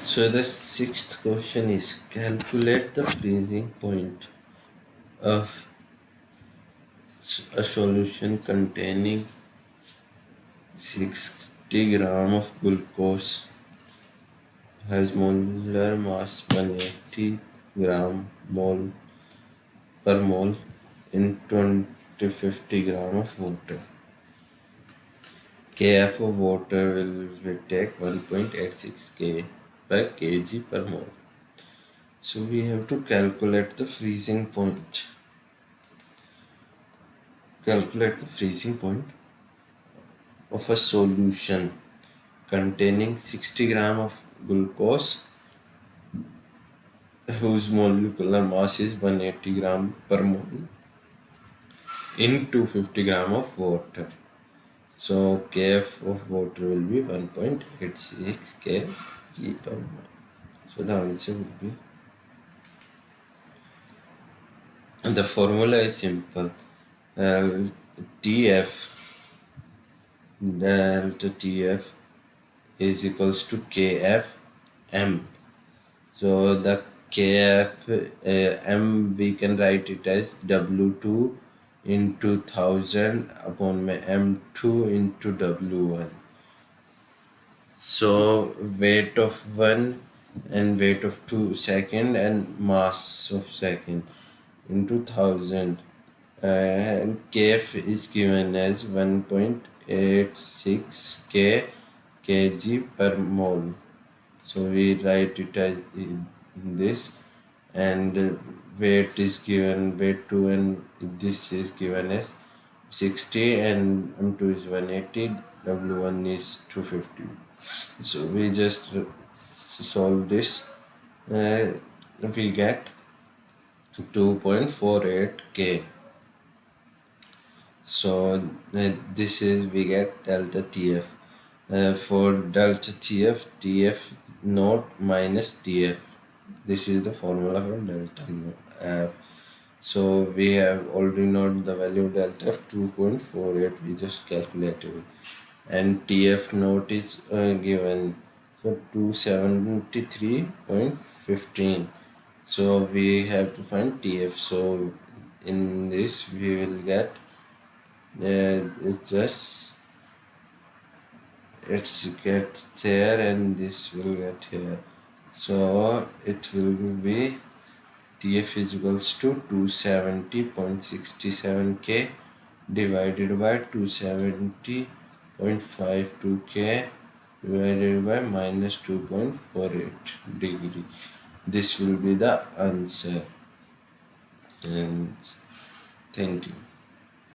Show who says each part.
Speaker 1: So the sixth question is calculate the freezing point of a solution containing 60 gram of glucose has molar mass 180 gram mole per mole in 2050 gram of water. Kf of water will take 1.86 K per kg per mole. So we have to calculate the freezing point. Calculate the freezing point of a solution containing 60 gram of glucose whose molecular mass is 180 gram per mole in 250 gram of water. So Kf of water will be 1.86 kg per mole. So the answer would be, and the formula is simple. Tf delta Tf is equals to Kf m. So the Kf m we can write it as W2 into 1000 upon m2 into W1. So weight of 1 and weight of 2 second and mass of second into 1000. And Kf is given as 1.86 kg per mole. So we write it as this, and weight is given, weight 2, and this is given as 60 and m2 is 180, w1 is 250. So we just solve this, we get 2.48 k. So this is, we get delta Tf. For delta Tf, Tf naught minus Tf. This is the formula for delta F. So we have already known the value of delta F 2.48. We just calculated it, and Tf naught is given, so 273.15. So we have to find Tf. So in this we will get it gets there, and this will get here. So it will be Tf is equals to 270.67 K divided by 270.52 K divided by minus 2.48 degree. This will be the answer. And thank you.